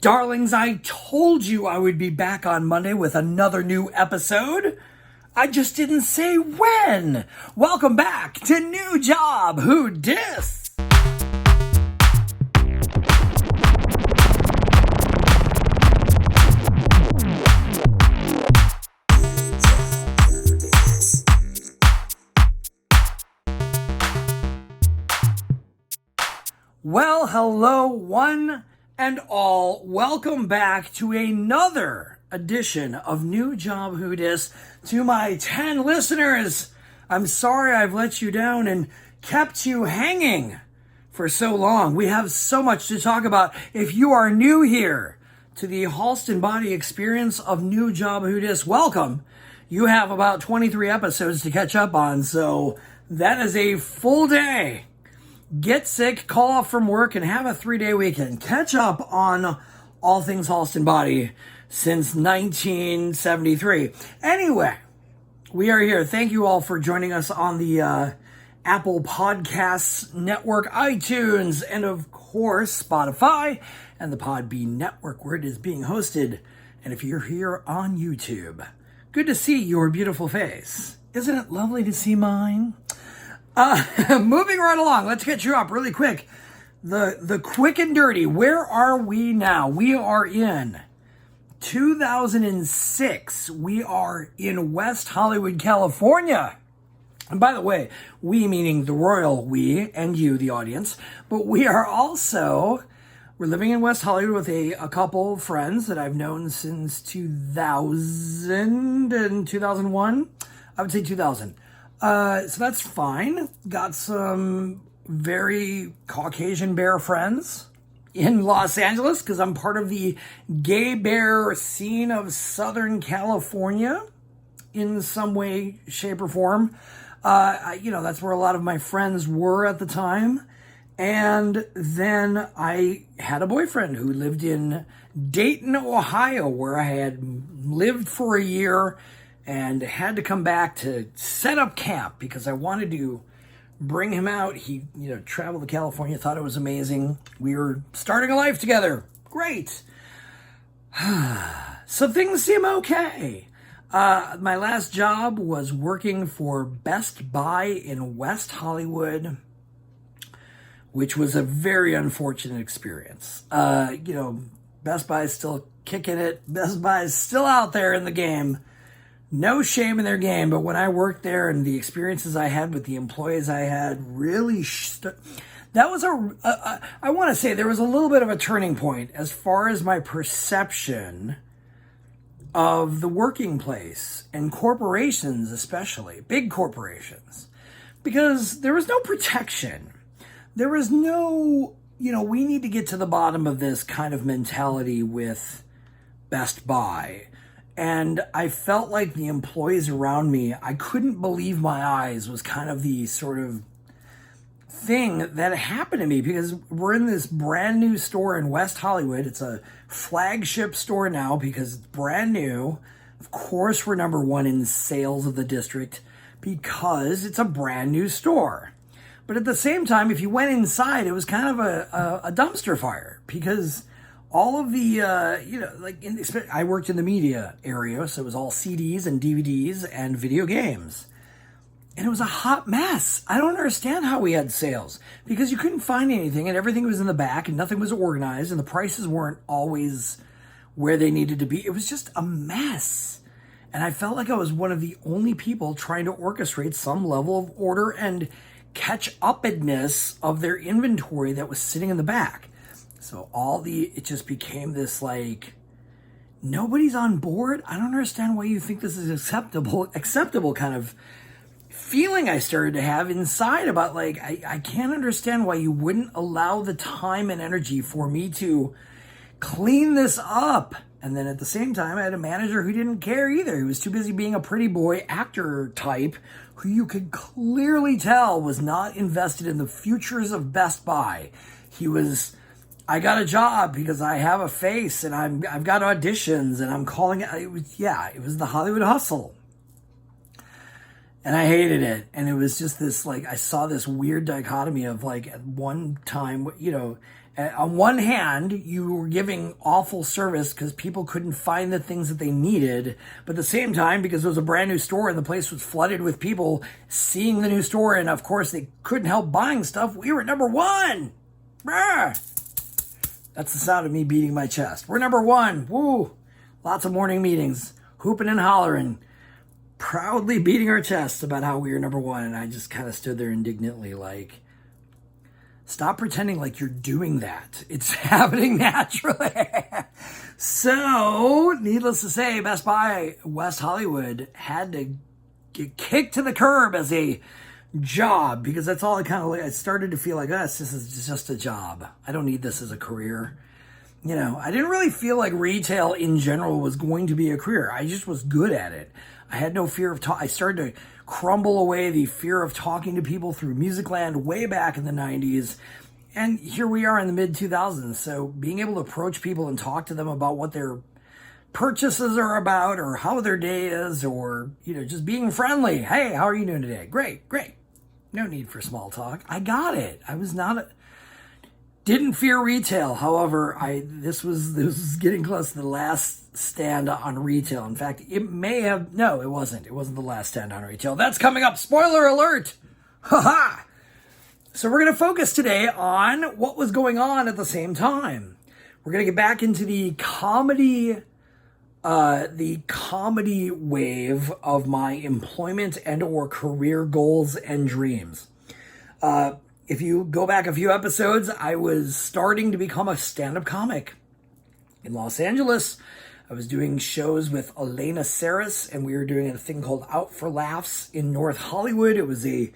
Darlings, I told you I would be back on Monday with another new episode. I just didn't say when. Welcome back to New Job Who Dis. Well, hello, one and all. Welcome back to another edition of New Job Who Dis. To my 10 listeners, I'm sorry I've let you down and kept you hanging for so long. We have so much to talk about. If you are new here to the Halston Boddy experience of New Job Who Dis, welcome. You have about 23 episodes to catch up on, so that is a full day. Get sick, call off from work, and have a 3-day weekend. Catch up on all things Halston Boddy since 1973. Anyway, we are here. Thank you all for joining us on the Apple Podcasts Network, iTunes, and of course, Spotify and the Podbean Network, where it is being hosted. And if you're here on YouTube, good to see your beautiful face. Isn't it lovely to see mine? Moving right along, let's get you up really quick. The quick and dirty. Where are we now? We are in 2006. We are in West Hollywood, California. And by the way, we meaning the royal we and you, the audience. But we are also, we're living in West Hollywood with a couple of friends that I've known since 2000 and 2001. I would say 2000. So that's fine. Got some very Caucasian bear friends in Los Angeles because I'm part of the gay bear scene of Southern California in some way, shape, or form. That's where a lot of my friends were at the time. And then I had a boyfriend who lived in Dayton, Ohio, where I had lived for a year and had to come back to set up camp because I wanted to bring him out. He, traveled to California, thought it was amazing. We were starting a life together. Great. So things seem okay. My last job was working for Best Buy in West Hollywood, which was a very unfortunate experience. Best Buy is still kicking it. Best Buy is still out there in the game. No shame in their game, but when I worked there and the experiences I had with the employees I had really, that was I want to say there was a little bit of a turning point as far as my perception of the working place and corporations, especially big corporations, because there was no protection. There was no, we need to get to the bottom of this kind of mentality with Best Buy. And I felt like the employees around me, I couldn't believe my eyes was kind of the sort of thing that happened to me because we're in this brand new store in West Hollywood. It's a flagship store now because it's brand new. Of course, we're number one in sales of the district because it's a brand new store. But at the same time, if you went inside, it was kind of a dumpster fire because all of the, I worked in the media area, so it was all CDs and DVDs and video games. And it was a hot mess. I don't understand how we had sales because you couldn't find anything and everything was in the back and nothing was organized and the prices weren't always where they needed to be. It was just a mess. And I felt like I was one of the only people trying to orchestrate some level of order and catch-upness of their inventory that was sitting in the back. So it just became this nobody's on board. I don't understand why you think this is acceptable kind of feeling I started to have inside about I can't understand why you wouldn't allow the time and energy for me to clean this up. And then at the same time, I had a manager who didn't care either. He was too busy being a pretty boy actor type who you could clearly tell was not invested in the futures of Best Buy. He was, I got a job because I have a face and I've got auditions and I'm calling it. It was the Hollywood hustle. And I hated it. And it was just this, I saw this weird dichotomy of, at one time, On one hand, you were giving awful service because people couldn't find the things that they needed. But at the same time, because it was a brand new store and the place was flooded with people seeing the new store, and of course they couldn't help buying stuff, we were number one. Brr. That's the sound of me beating my chest. We're number one. Woo. Lots of morning meetings, hooping and hollering, proudly beating our chests about how we were number one. And I just kind of stood there indignantly like, stop pretending like you're doing that. It's happening naturally. So, needless to say, Best Buy West Hollywood had to get kicked to the curb as a job, because that's all I started to feel like, this is just a job. I don't need this as a career. I didn't really feel like retail in general was going to be a career. I just was good at it. I had no fear of I started to crumble away the fear of talking to people through Musicland way back in the 90s. And here we are in the mid 2000s. So being able to approach people and talk to them about what their purchases are about, or how their day is, or, just being friendly. Hey, how are you doing today? Great. No need for small talk. I got it. I was didn't fear retail. However, this was getting close to the last stand on retail. In fact, it wasn't. It wasn't the last stand on retail. That's coming up. Spoiler alert. Ha. So we're going to focus today on what was going on at the same time. We're going to get back into the comedy wave of my employment and or career goals and dreams. If you go back a few episodes, I was starting to become a stand-up comic in Los Angeles. I was doing shows with Elena Saris, and we were doing a thing called Out for Laughs in North Hollywood. It was a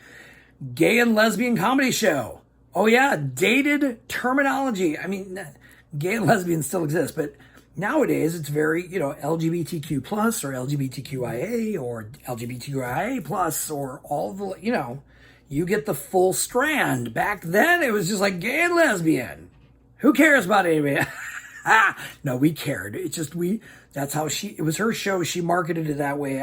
gay and lesbian comedy show. Oh yeah, dated terminology. I mean, gay and lesbian still exists, but nowadays it's very, LGBTQ plus or LGBTQIA or LGBTQIA plus or all the, you get the full strand. Back then it was just like gay and lesbian. Who cares about anybody? No, we cared. It's just that's how it was her show. She marketed it that way.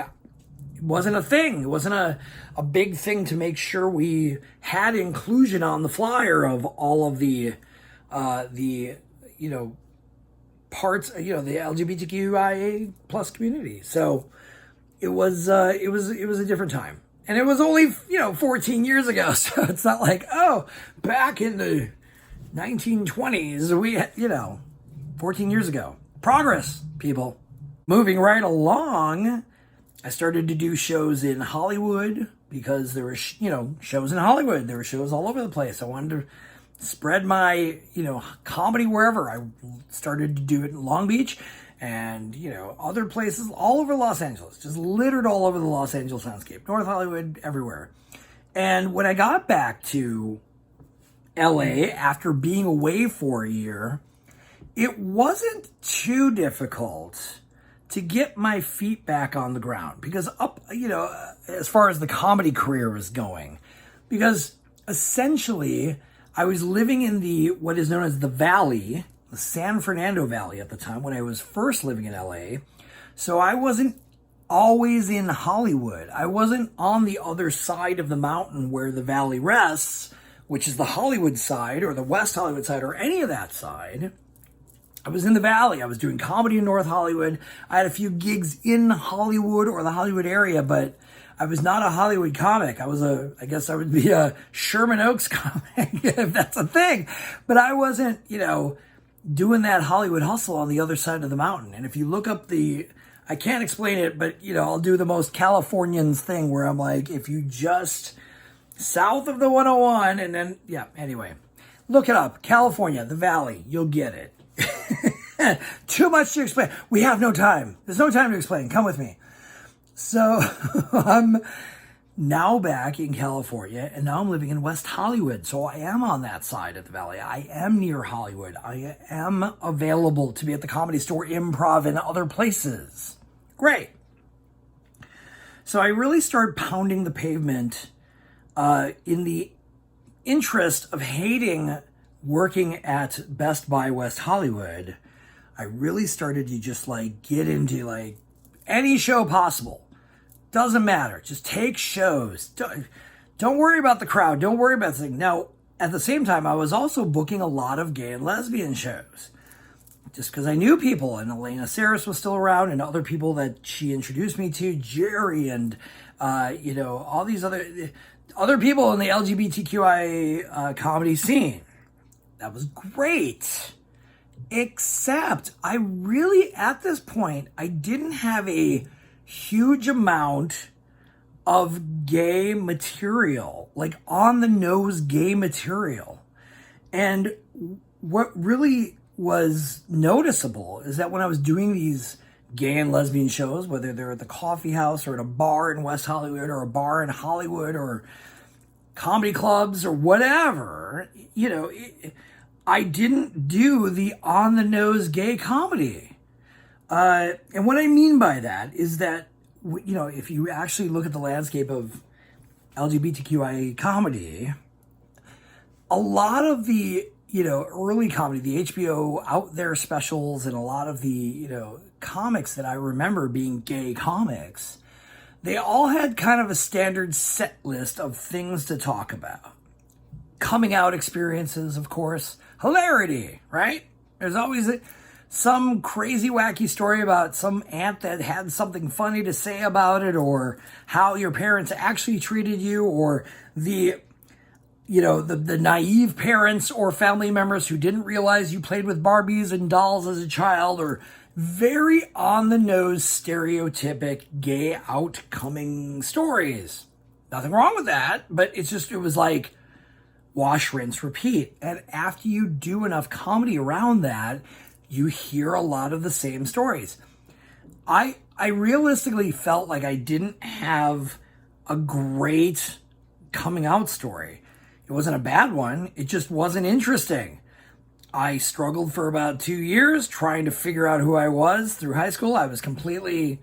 It wasn't a thing. It wasn't a big thing to make sure we had inclusion on the flyer of all of the parts, the LGBTQIA plus community. So it was a different time. And it was only, 14 years ago. So it's not like, back in the 1920s, we had, 14 years ago. Progress, people. Moving right along, I started to do shows in Hollywood because there were, shows in Hollywood. There were shows all over the place. I wanted to spread my, comedy wherever. I started to do it in Long Beach and, other places all over Los Angeles, just littered all over the Los Angeles landscape, North Hollywood, everywhere. And when I got back to LA after being away for a year, it wasn't too difficult to get my feet back on the ground because as far as the comedy career was going, because essentially I was living in what is known as the Valley, the San Fernando Valley at the time when I was first living in LA. So I wasn't always in Hollywood. I wasn't on the other side of the mountain where the valley rests, which is the Hollywood side or the West Hollywood side or any of that side. I was in the Valley. I was doing comedy in North Hollywood. I had a few gigs in Hollywood or the Hollywood area, but I was not a Hollywood comic. I guess I would be a Sherman Oaks comic, if that's a thing. But I wasn't, doing that Hollywood hustle on the other side of the mountain. And if you look up I can't explain it, but, I'll do the most Californians thing where I'm like, if you just south of the 101 and then, anyway, look it up. California, the Valley, you'll get it. Too much to explain. We have no time. There's no time to explain. Come with me. So I'm now back in California, and now I'm living in West Hollywood. So I am on that side of the valley. I am near Hollywood. I am available to be at the Comedy Store, Improv, and other places. Great. So I really started pounding the pavement in the interest of hating working at Best Buy West Hollywood. I really started to just get into any show possible. Doesn't matter. Just take shows. Don't worry about the crowd. Don't worry about the thing. Now, at the same time, I was also booking a lot of gay and lesbian shows. Just because I knew people, and Elena Saris was still around, and other people that she introduced me to, Jerry, and all these other people in the LGBTQI comedy scene. That was great. Except I really, at this point, I didn't have a huge amount of gay material, like on the nose gay material. And what really was noticeable is that when I was doing these gay and lesbian shows, whether they're at the coffee house or at a bar in West Hollywood or a bar in Hollywood or comedy clubs or whatever, I didn't do the on-the-nose gay comedy. And what I mean by that is that, if you actually look at the landscape of LGBTQIA comedy, a lot of the, early comedy, the HBO Out There specials, and a lot of the, comics that I remember being gay comics, they all had kind of a standard set list of things to talk about. Coming out experiences, of course. Hilarity, right? There's always some crazy wacky story about some aunt that had something funny to say about it, or how your parents actually treated you, or the naive parents or family members who didn't realize you played with Barbies and dolls as a child, or very on-the-nose, stereotypic gay outcoming stories. Nothing wrong with that, but it was like wash, rinse, repeat. And after you do enough comedy around that, you hear a lot of the same stories. I realistically felt like I didn't have a great coming out story. It wasn't a bad one. It just wasn't interesting. I struggled for about 2 years trying to figure out who I was through high school. I was completely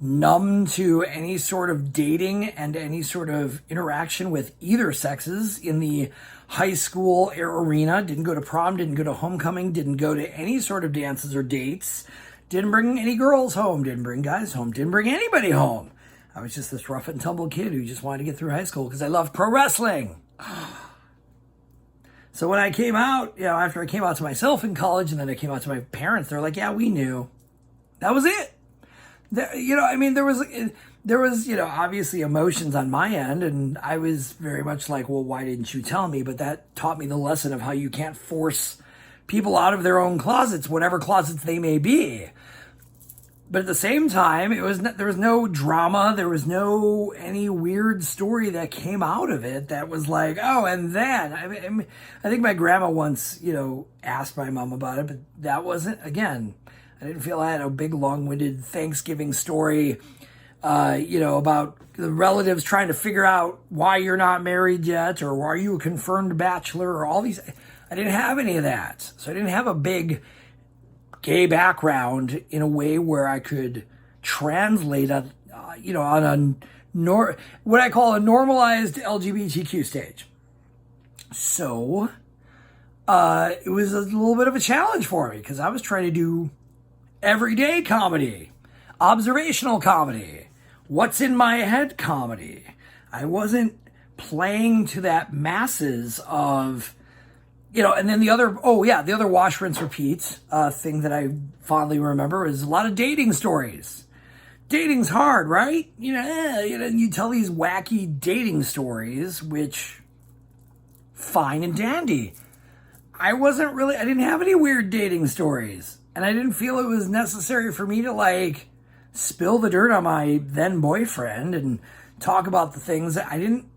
numb to any sort of dating and any sort of interaction with either sexes in the high school arena. Didn't go to prom, didn't go to homecoming, didn't go to any sort of dances or dates. Didn't bring any girls home, didn't bring guys home, didn't bring anybody home. I was just this rough and tumble kid who just wanted to get through high school because I loved pro wrestling. So when I came out, after I came out to myself in college and then I came out to my parents, they're like, yeah, we knew. That was it. There was obviously emotions on my end, and I was very much like, well, why didn't you tell me? But that taught me the lesson of how you can't force people out of their own closets, whatever closets they may be. But at the same time, there was no drama. There was no any weird story that came out of it that was like, oh, and then I think my grandma once, asked my mom about it, but that wasn't, again, I didn't feel I had a big long-winded Thanksgiving story, about the relatives trying to figure out why you're not married yet, or are you a confirmed bachelor, or all these. I didn't have any of that. So I didn't have a big gay background in a way where I could translate on what I call a normalized LGBTQ stage. So it was a little bit of a challenge for me because I was trying to do everyday comedy, observational comedy, what's in my head comedy. I wasn't playing to that masses of, and then the other wash, rinse, repeat thing that I fondly remember is a lot of dating stories. Dating's hard, right? You tell these wacky dating stories, which, fine and dandy. I didn't have any weird dating stories. And I didn't feel it was necessary for me to, spill the dirt on my then boyfriend and talk about the things that I didn't,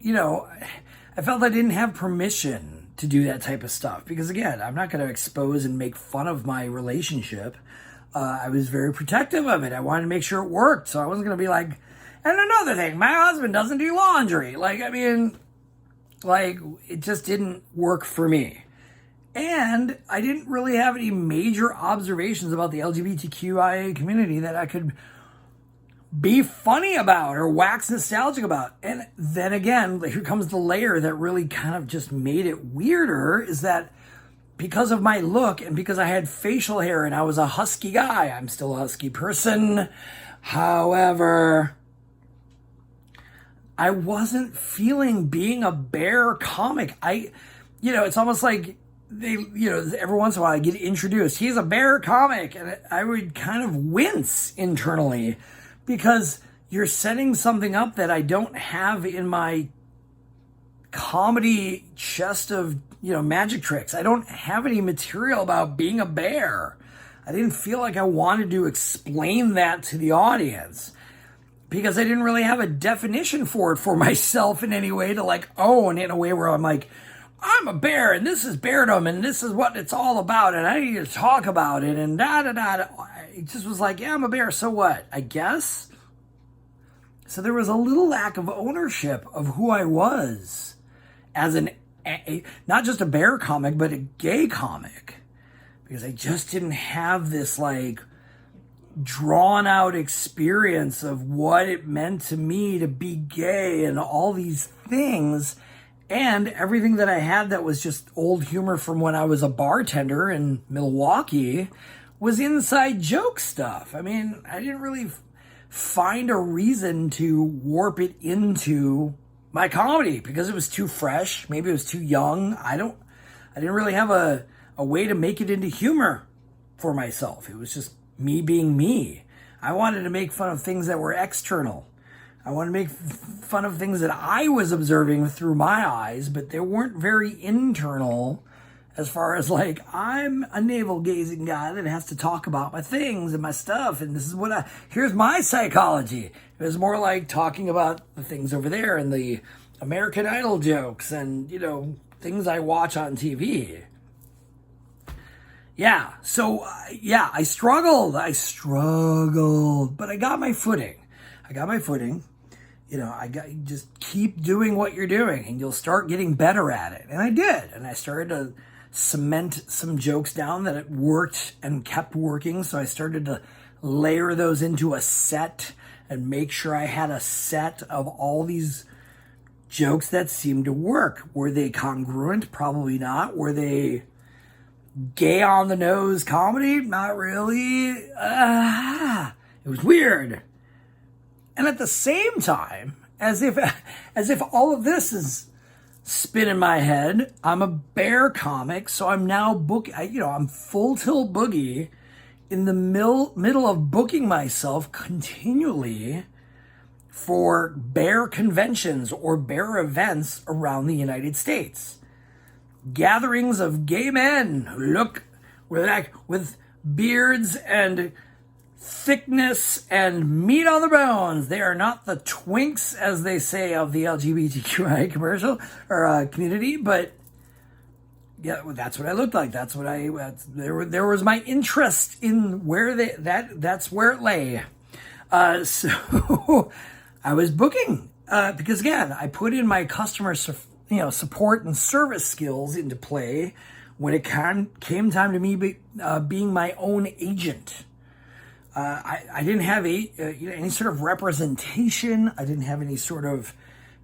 I felt I didn't have permission to do that type of stuff. Because, again, I'm not going to expose and make fun of my relationship. I was very protective of it. I wanted to make sure it worked. So I wasn't going to be like, and another thing, my husband doesn't do laundry. It just didn't work for me. And I didn't really have any major observations about the LGBTQIA community that I could be funny about or wax nostalgic about. And then again, here comes the layer that really kind of just made it weirder, is that because of my look and because I had facial hair and I was a husky guy, I'm still a husky person. However, I wasn't feeling being a bear comic. it's almost like every once in a while I get introduced. He's a bear comic. And I would kind of wince internally because you're setting something up that I don't have in my comedy chest of, magic tricks. I don't have any material about being a bear. I didn't feel like I wanted to explain that to the audience because I didn't really have a definition for it for myself in any way to like own in a way where I'm like, I'm a bear and this is beardom and this is what it's all about and I need to talk about it and da-da-da. It just was like, yeah, I'm a bear, so what? I guess. So there was a little lack of ownership of who I was as not just a bear comic, but a gay comic. Because I just didn't have this like drawn out experience of what it meant to me to be gay and all these things. And everything that I had that was just old humor from when I was a bartender in Milwaukee was inside joke stuff. I mean, I didn't really find a reason to warp it into my comedy because it was too fresh. Maybe it was too young. I didn't really have a way to make it into humor for myself. It was just me being me. I wanted to make fun of things that were external. I wanted to make fun of things that I was observing through my eyes, but they weren't very internal as far as like, I'm a navel-gazing guy that has to talk about my things and my stuff, and this is here's my psychology. It was more like talking about the things over there and the American Idol jokes and, things I watch on TV. Yeah, so, I struggled, but I got my footing. Just keep doing what you're doing and you'll start getting better at it. And I did. And I started to cement some jokes down that it worked and kept working. So I started to layer those into a set and make sure I had a set of all these jokes that seemed to work. Were they congruent? Probably not. Were they gay on the nose comedy? Not really. It was weird. And at the same time, as if all of this is spinning my head, I'm a bear comic, so I'm now I'm full tilt boogie in the middle of booking myself continually for bear conventions or bear events around the United States. Gatherings of gay men who look with beards and thickness and meat on the bones. They are not the twinks, as they say, of the LGBTQI commercial or community, but yeah, that's what I looked like. That's what there was my interest in where that's where it lay. So I was booking because again, I put in my customer support and service skills into play when it came time to me being my own agent. I didn't have any sort of representation. I didn't have any sort of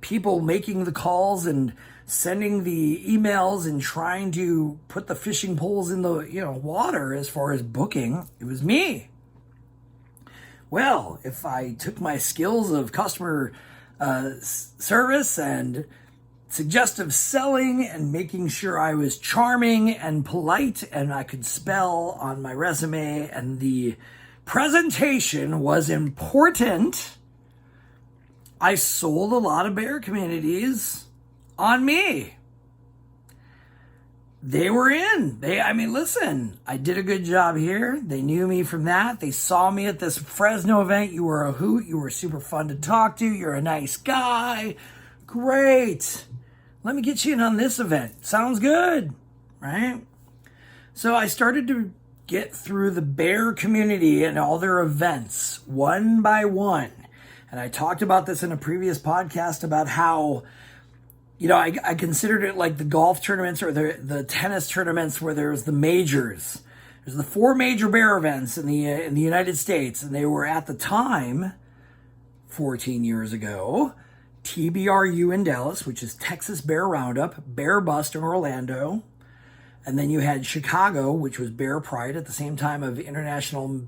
people making the calls and sending the emails and trying to put the fishing poles in the water as far as booking. It was me. Well, if I took my skills of customer service and suggestive selling and making sure I was charming and polite and I could spell on my resume and the presentation was important, I sold a lot of bear communities on me. They were in. Listen, I did a good job here. They knew me from that. They saw me at this Fresno event. You were a hoot. You were super fun to talk to. You're a nice guy. Great. Let me get you in on this event. Sounds good, right? So I started to get through the bear community and all their events one by one. And I talked about this in a previous podcast about how, I considered it like the golf tournaments or the tennis tournaments where there's the majors. There's the 4 major bear events in the United States. And they were at the time, 14 years ago, TBRU in Dallas, which is Texas Bear Roundup, Bear Bust in Orlando. And then you had Chicago, which was Bear Pride at the same time of International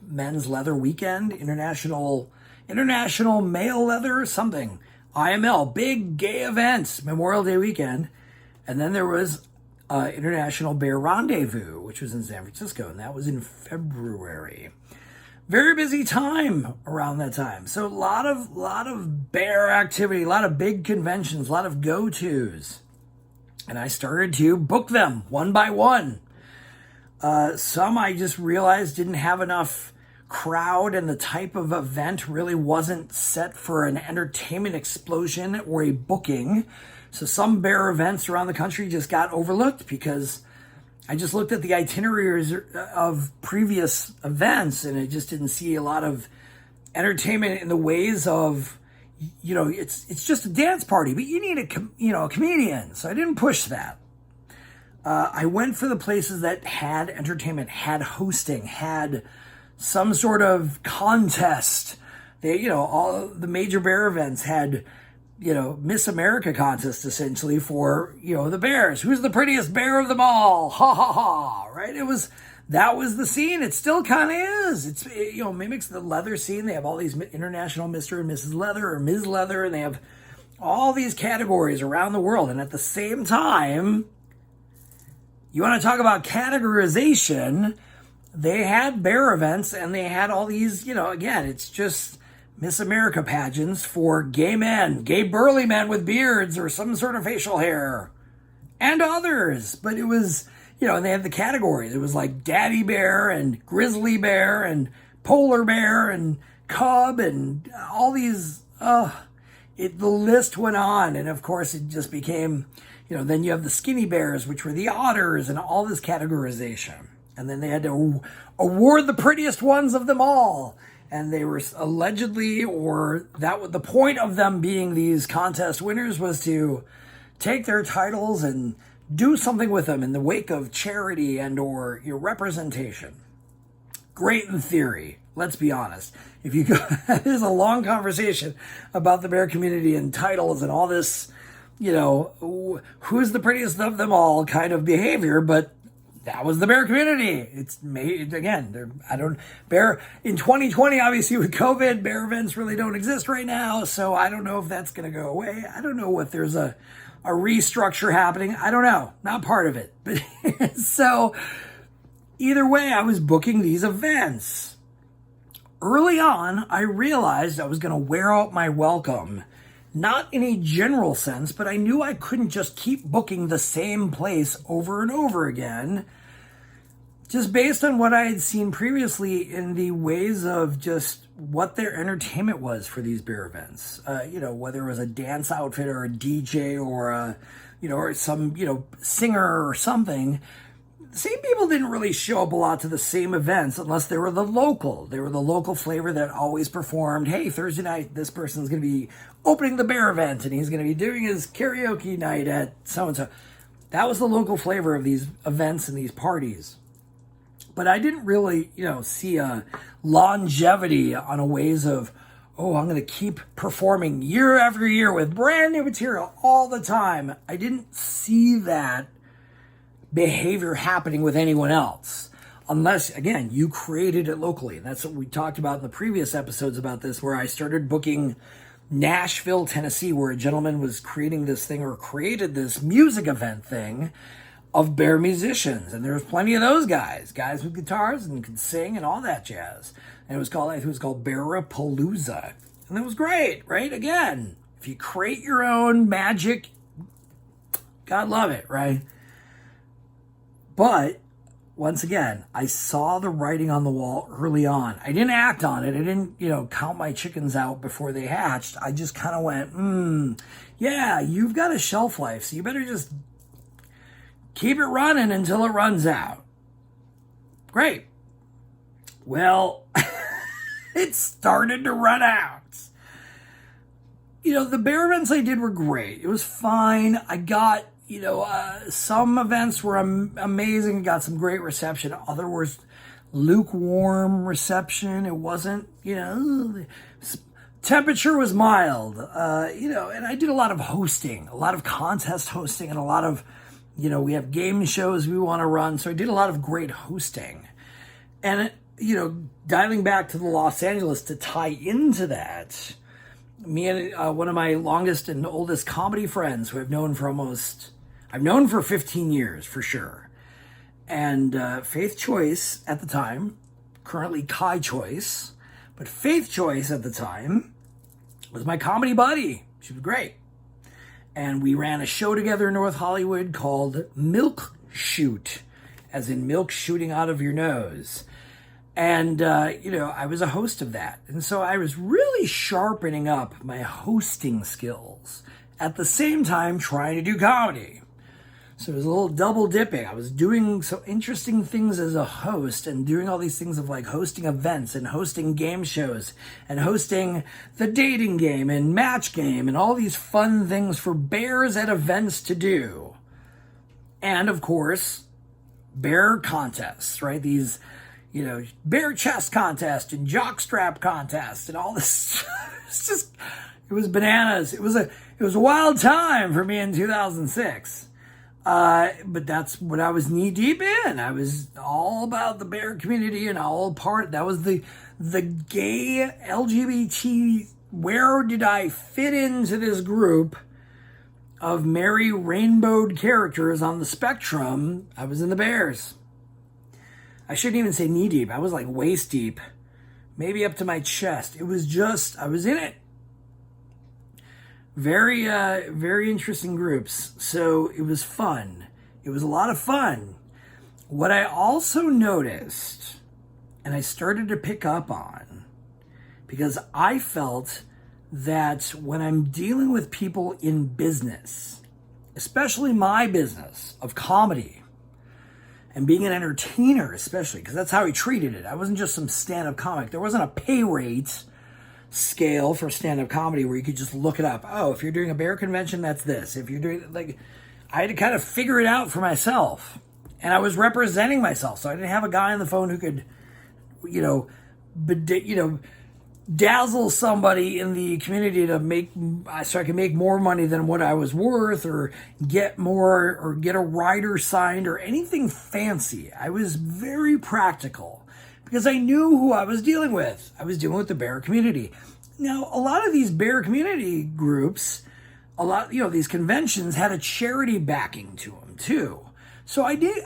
Men's Leather Weekend, International Male Leather, something. IML, big gay events, Memorial Day weekend. And then there was International Bear Rendezvous, which was in San Francisco, and that was in February. Very busy time around that time. So a lot of bear activity, a lot of big conventions, a lot of go-tos. And I started to book them one by one. Some I just realized didn't have enough crowd, and the type of event really wasn't set for an entertainment explosion or a booking. So some bear events around the country just got overlooked because I just looked at the itineraries of previous events and I just didn't see a lot of entertainment in the ways of, it's just a dance party, but you need a comedian. So I didn't push that. I went for the places that had entertainment, had hosting, had some sort of contest. They, all the major bear events had, Miss America contest essentially for, the bears. Who's the prettiest bear of them all? Ha ha ha, right? That was the scene. It still kind of is. It's, mimics the leather scene. They have all these international Mr. and Mrs. Leather or Ms. Leather, and they have all these categories around the world. And at the same time, you want to talk about categorization, they had bear events and they had all these, again, it's just Miss America pageants for gay men, gay burly men with beards or some sort of facial hair, and others. But it was, and they had the categories. It was like daddy bear and grizzly bear and polar bear and cub and all these, the list went on. And of course it just became, then you have the skinny bears, which were the otters, and all this categorization. And then they had to award the prettiest ones of them all. And they were allegedly, or that the point of them being these contest winners was to take their titles and do something with them in the wake of charity and or your representation. Great in theory. Let's be honest. If you go, there's a long conversation about the bear community and titles and all this, who's the prettiest of them all kind of behavior, but that was the bear community. It's made, again, bear in 2020, obviously with COVID, bear events really don't exist right now. So I don't know if that's going to go away. I don't know if there's a restructure happening. I don't know. Not part of it. But so either way, I was booking these events. Early on, I realized I was going to wear out my welcome. Not in a general sense, but I knew I couldn't just keep booking the same place over and over again, just based on what I had seen previously in the ways of just what their entertainment was for these bear events. Whether it was a dance outfit or a DJ or or some, singer or something. The same people didn't really show up a lot to the same events unless they were the local. They were the local flavor that always performed, hey, Thursday night, this person's going to be opening the bear event and he's going to be doing his karaoke night at so-and-so. That was the local flavor of these events and these parties. But I didn't really, see a longevity on a ways of, oh, I'm going to keep performing year after year with brand new material all the time. I didn't see that behavior happening with anyone else. Unless, again, you created it locally. And that's what we talked about in the previous episodes about this, where I started booking Nashville, Tennessee, where a gentleman was creating this thing or created this music event thing of bear musicians. And there was plenty of those guys with guitars and could sing and all that jazz. And I think it was called Bearapalooza. And that was great, right? Again, if you create your own magic, God love it, right? But once again, I saw the writing on the wall early on. I didn't act on it. I didn't, count my chickens out before they hatched. I just kind of went, yeah, you've got a shelf life, so you better just keep it running until it runs out. Great. Well, it started to run out. The bear events I did were great. It was fine. I got, some events were amazing, got some great reception. Other was lukewarm reception. It wasn't, temperature was mild, and I did a lot of hosting, a lot of contest hosting, and a lot of, we have game shows we want to run. So I did a lot of great hosting. And, dialing back to the Los Angeles to tie into that, me and one of my longest and oldest comedy friends who I've known for almost I've known for 15 years for sure. And Faith Choice at the time, currently Kai Choice, but Faith Choice at the time was my comedy buddy. She was great. And we ran a show together in North Hollywood called Milk Shoot, as in milk shooting out of your nose. And, I was a host of that. And so I was really sharpening up my hosting skills at the same time trying to do comedy. So it was a little double dipping. I was doing some interesting things as a host and doing all these things of like hosting events and hosting game shows and hosting the dating game and match game and all these fun things for bears at events to do. And of course, bear contests, right? These, bear chest contest and jockstrap contest and all this. It was bananas. It was a wild time for me in 2006. But that's what I was knee deep in. I was all about the bear community and that was the gay LGBT. Where did I fit into this group of merry rainbowed characters on the spectrum? I was in the bears. I shouldn't even say knee deep. I was like waist deep, maybe up to my chest. It was just, I was in it. Very, very interesting groups. So it was fun. It was a lot of fun. What I also noticed, and I started to pick up on, because I felt that when I'm dealing with people in business, especially my business of comedy, and being an entertainer especially, because that's how he treated it. I wasn't just some stand-up comic. There wasn't a pay rate scale for stand-up comedy where you could just look it up. Oh, if you're doing a bear convention, that's this. If you're doing, I had to kind of figure it out for myself. And I was representing myself. So I didn't have a guy on the phone who could, dazzle somebody in the community so I could make more money than what I was worth, or get more, or get a rider signed, or anything fancy. I was very practical because I knew who I was dealing with. I was dealing with the bear community. Now, a lot of these bear community groups, these conventions had a charity backing to them too. So I did,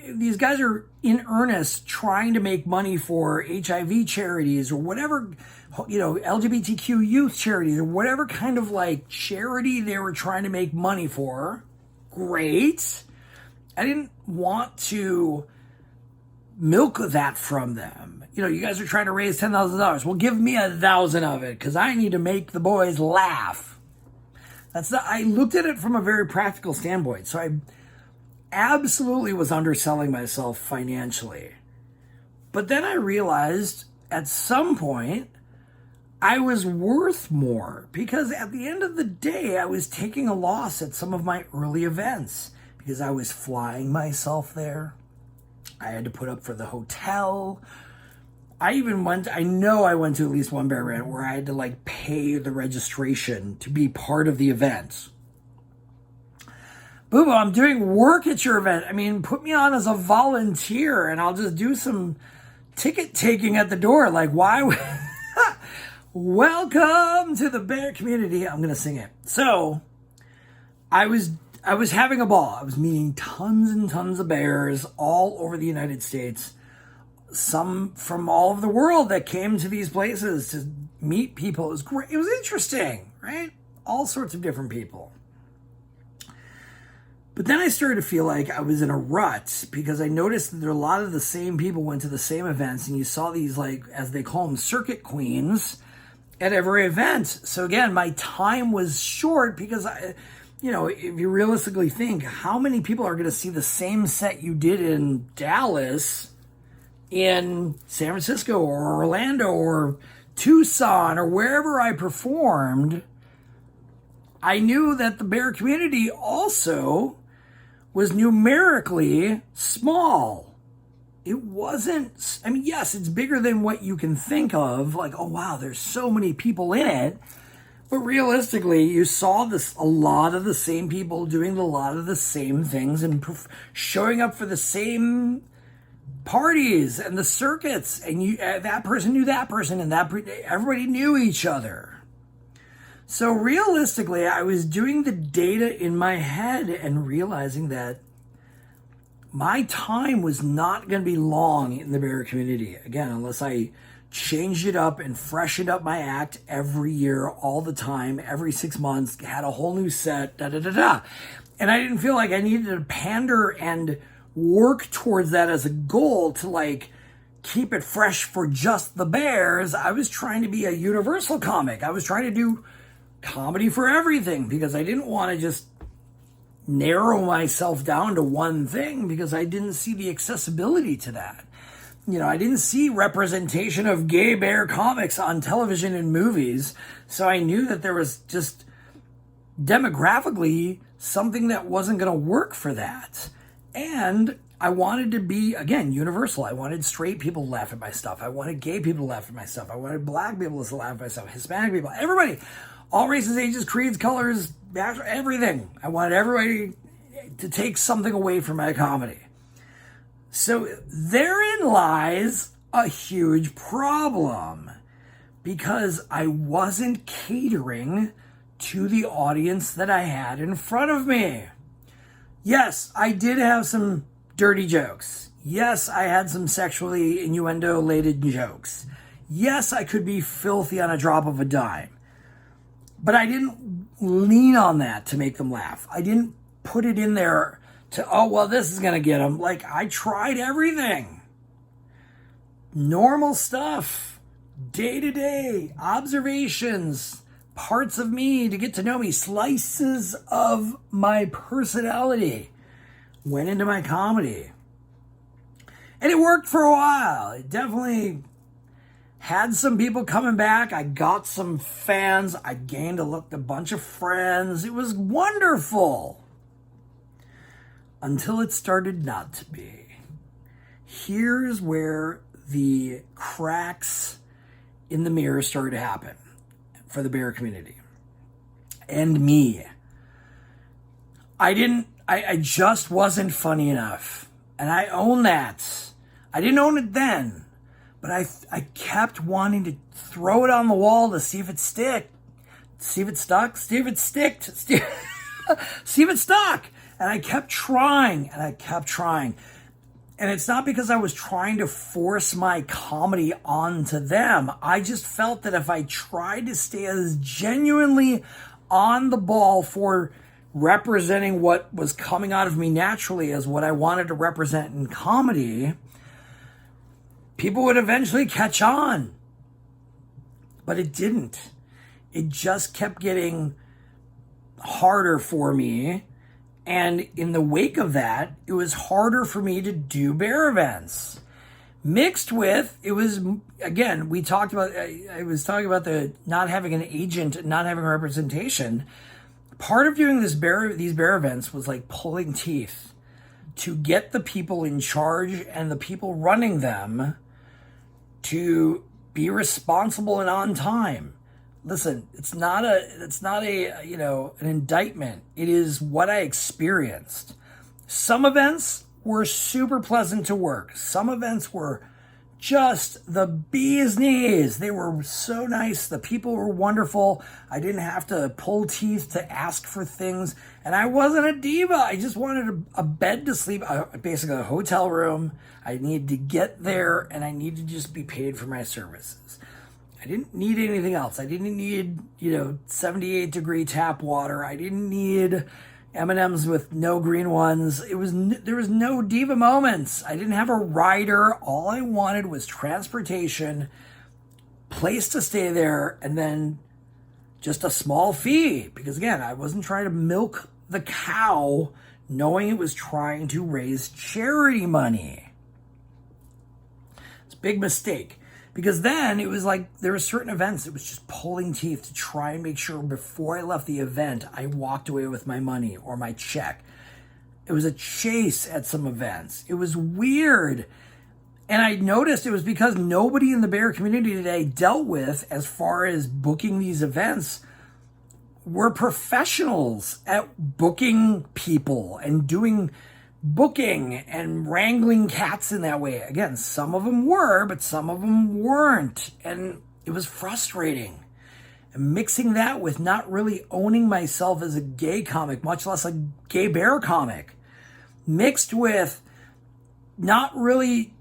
these guys are in earnest trying to make money for HIV charities or whatever, LGBTQ youth charities or whatever kind of charity they were trying to make money for. Great. I didn't want to milk that from them. You guys are trying to raise $10,000. Well, give me 1,000 of it because I need to make the boys laugh. I looked at it from a very practical standpoint. So I absolutely was underselling myself financially. But then I realized at some point I was worth more because at the end of the day, I was taking a loss at some of my early events because I was flying myself there. I had to put up for the hotel. I went to at least one bear event where I had to pay the registration to be part of the event. Boo-boo, I'm doing work at your event. I mean, put me on as a volunteer and I'll just do some ticket taking at the door. Why? Welcome to the bear community. I'm going to sing it. So I was having a ball. I was meeting tons and tons of bears all over the United States. Some from all over the world that came to these places to meet people. It was great. It was interesting, right? All sorts of different people. But then I started to feel like I was in a rut because I noticed that there a lot of the same people went to the same events, and you saw these, as they call them, circuit queens at every event. So again, my time was short because if you realistically think, how many people are going to see the same set you did in Dallas in San Francisco or Orlando or Tucson or wherever I performed? I knew that the bear community also was numerically small. It wasn't, yes, it's bigger than what you can think of. Oh wow, there's so many people in it. But realistically, you saw a lot of the same people doing a lot of the same things and showing up for the same parties and the circuits. And that person knew that person and everybody knew each other. So realistically, I was doing the data in my head and realizing that my time was not going to be long in the bear community. Again, unless I changed it up and freshened up my act every year, all the time, every 6 months, had a whole new set, da da da da. And I didn't feel like I needed to pander and work towards that as a goal to like keep it fresh for just the bears. I was trying to be a universal comic. I was trying to do comedy for everything because I didn't want to just narrow myself down to one thing because I didn't see the accessibility to that. You know, I didn't see representation of gay bear comics on television and movies, so I knew that there was just demographically something that wasn't going to work for that. And I wanted to be, again, universal. I wanted straight people to laugh at my stuff. I wanted gay people to laugh at my stuff. I wanted black people to laugh at my stuff, Hispanic people, everybody. All races, ages, creeds, colors, everything. I wanted everybody to take something away from my comedy. So therein lies a huge problem because I wasn't catering to the audience that I had in front of me. Yes, I did have some dirty jokes. Yes, I had some sexually innuendo-laden jokes. Yes, I could be filthy on a drop of a dime. But I didn't lean on that to make them laugh. I didn't put it in there to, oh, well, this is going to get them. Like, I tried everything. Normal stuff. Day-to-day. Observations. Parts of me to get to know me. Slices of my personality went into my comedy. And it worked for a while. It definitely had some people coming back. I got some fans. I gained a bunch of friends. It was wonderful. Until it started not to be. Here's where the cracks in the mirror started to happen for the bear community. And me. I just wasn't funny enough. And I own that. I didn't own it then. But I kept wanting to throw it on the wall to see if it stuck. See if it stuck. See if it sticked. See if it stuck. And I kept trying. And I kept trying. And it's not because I was trying to force my comedy onto them. I just felt that if I tried to stay as genuinely on the ball for representing what was coming out of me naturally as what I wanted to represent in comedy, people would eventually catch on. But it didn't. It just kept getting harder for me. And in the wake of that, it was harder for me to do bear events. Mixed with, it was, again, I was talking about the not having an agent, not having representation. Part of doing these bear events was like pulling teeth to get the people in charge and the people running them to be responsible and on time. Listen, it's not an indictment. It is what I experienced. Some events were super pleasant to work. Some events were just the bee's knees. They were so nice. The people were wonderful. I didn't have to pull teeth to ask for things. And I wasn't a diva. I just wanted a bed to sleep, basically a hotel room. I needed to get there, and I needed to just be paid for my services. I didn't need anything else. I didn't need, 78-degree tap water. I didn't need M&Ms with no green ones. There was no diva moments. I didn't have a rider. All I wanted was transportation, place to stay there, and then just a small fee. Because again, I wasn't trying to milk the cow knowing it was trying to raise charity money. It's a big mistake. Because then it was like there were certain events, it was just pulling teeth to try and make sure before I left the event, I walked away with my money or my check. It was a chase at some events. It was weird. And I noticed it was because nobody in the bear community that I dealt with as far as booking these events were professionals at booking people and doing booking and wrangling cats in that way. Again, some of them were, but some of them weren't. And it was frustrating. and mixing that with not really owning myself as a gay comic, much less a gay bear comic, mixed with not really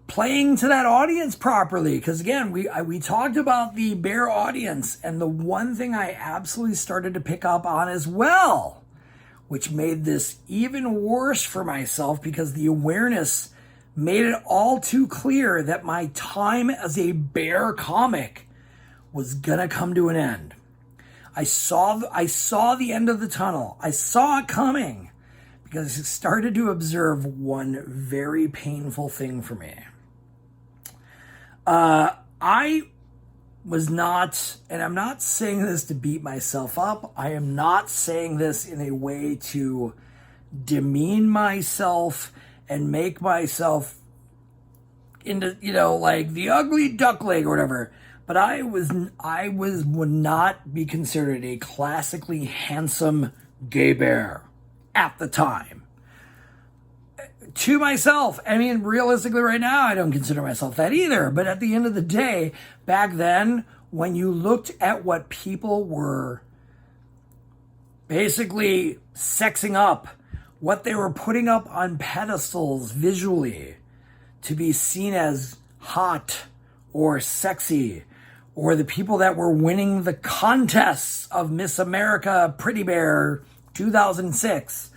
playing to that audience properly. Because again, we talked about the bear audience, and the one thing I absolutely started to pick up on as well, which made this even worse for myself, because the awareness made it all too clear that my time as a bear comic was gonna come to an end. I saw the end of the tunnel. I saw it coming, because I started to observe one very painful thing for me. I was not, and I'm not saying this to beat myself up. I am not saying this in a way to demean myself and make myself into, like the ugly duckling or whatever. But I would not be considered a classically handsome gay bear at the time. To myself, I mean, realistically right now, I don't consider myself that either. But at the end of the day, back then, when you looked at what people were basically sexing up, what they were putting up on pedestals visually to be seen as hot or sexy, or the people that were winning the contests of Miss America Pretty Bear 2006,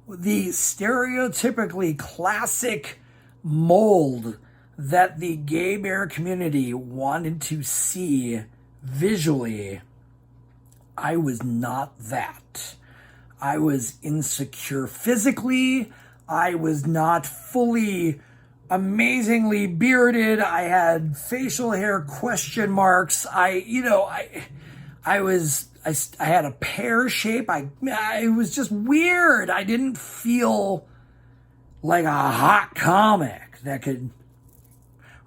the stereotypically classic mold that the gay bear community wanted to see visually, I was not that. I was insecure physically. I was not fully amazingly bearded. I had facial hair question marks. I had a pear shape. It was just weird. I didn't feel like a hot comic that could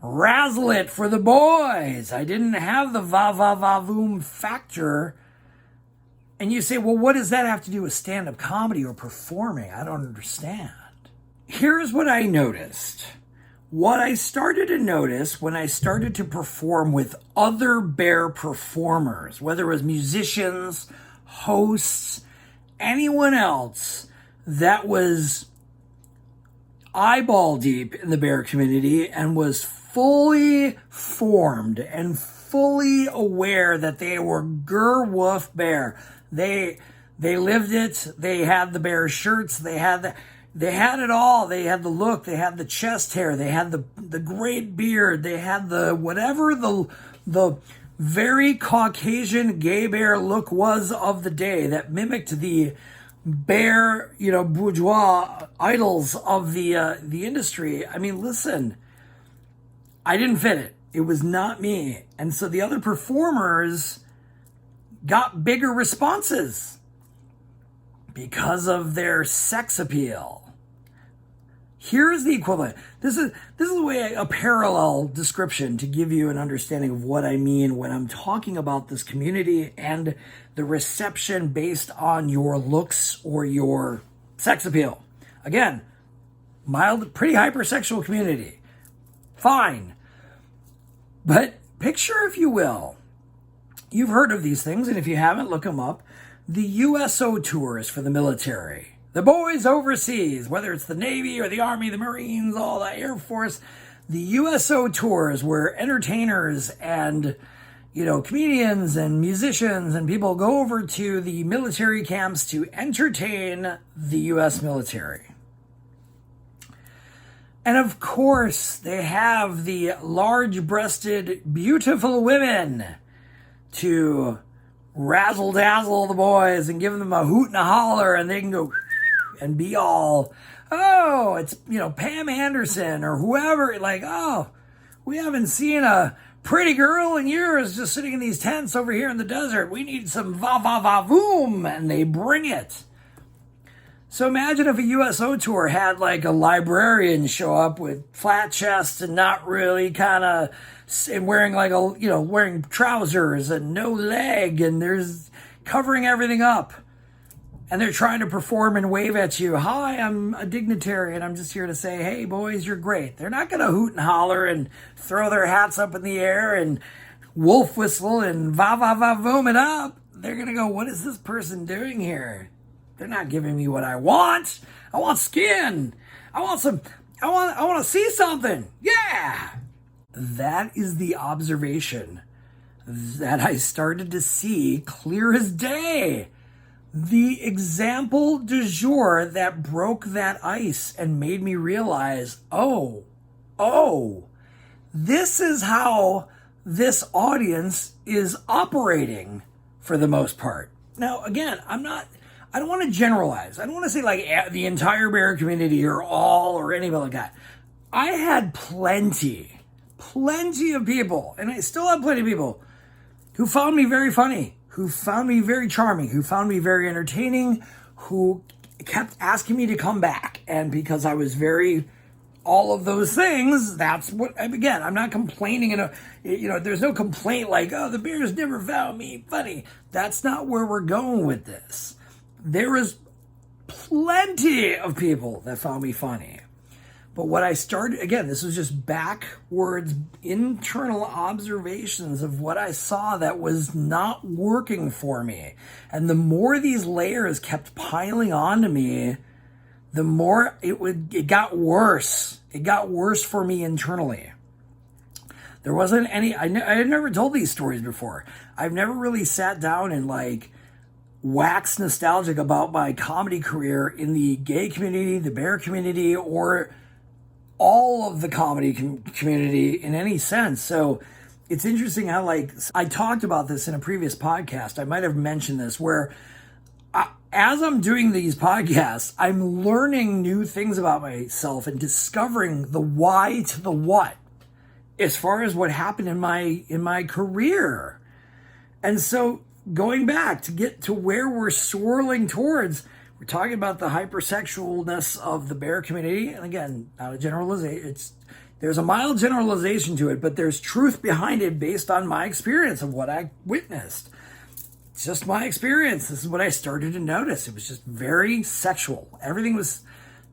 razzle it for the boys. I didn't have the va-va-va-voom factor. And you say, well, what does that have to do with stand-up comedy or performing? I don't understand. Here's what I noticed. What I started to notice when I started to perform with other bear performers, whether it was musicians, hosts, anyone else that was eyeball deep in the bear community and was fully formed and fully aware that they were Ger-Woof bear. They lived it. They had the bear shirts. They had it all. They had the look. They had the chest hair. They had the great beard. They had the whatever the very Caucasian gay bear look was of the day that mimicked the bear, bourgeois idols of the industry. I mean, listen, I didn't fit it. It was not me. And so the other performers got bigger responses because of their sex appeal. Here's the equivalent. This is the way a parallel description to give you an understanding of what I mean when I'm talking about this community and the reception based on your looks or your sex appeal. Again, mild, pretty hypersexual community. Fine. But picture, if you will, you've heard of these things, and if you haven't, look them up. The USO tours for the military. The boys overseas, whether it's the Navy or the Army, the Marines, all the Air Force, the USO tours where entertainers and, comedians and musicians and people go over to the military camps to entertain the U.S. military. And of course, they have the large-breasted, beautiful women to razzle-dazzle the boys and give them a hoot and a holler, and they can go and be all, oh, it's, Pam Anderson or whoever, like, oh, we haven't seen a pretty girl in years just sitting in these tents over here in the desert. We need some va-va-va-voom, and they bring it. So imagine if a USO tour had like a librarian show up with flat chest and not really and wearing wearing trousers and no leg, and there's covering everything up. And they're trying to perform and wave at you. Hi, I'm a dignitary, and I'm just here to say, hey, boys, you're great. They're not going to hoot and holler and throw their hats up in the air and wolf whistle and va va va voom it up, they're going to go, what is this person doing here? They're not giving me what I want. I want skin. I want to see something. Yeah. That is the observation that I started to see clear as day. The example du jour that broke that ice and made me realize, oh, this is how this audience is operating for the most part. Now, again, I don't want to generalize. I don't want to say like the entire bear community or all or anybody like that. I had plenty of people, and I still have plenty of people who found me very funny, who found me very charming, who found me very entertaining, who kept asking me to come back. And because I was very all of those things, that's what, again, I'm not complaining. There's no complaint like, oh, the bears never found me funny. That's not where we're going with this. There was plenty of people that found me funny. But what I started, again, this was just backwards internal observations of what I saw that was not working for me. And the more these layers kept piling onto me, the more it got worse. It got worse for me internally. There wasn't any, I had never told these stories before. I've never really sat down and like wax nostalgic about my comedy career in the gay community, the bear community, or all of the comedy community in any sense. So it's interesting how, like, I talked about this in a previous podcast. I might have mentioned this, where as I'm doing these podcasts, I'm learning new things about myself and discovering the why to the what as far as what happened in my career. And so going back to get to where we're swirling towards, we're talking about the hypersexualness of the bear community. And again, not a generalization. There's a mild generalization to it, but there's truth behind it based on my experience of what I witnessed. It's just my experience. This is what I started to notice. It was just very sexual. Everything was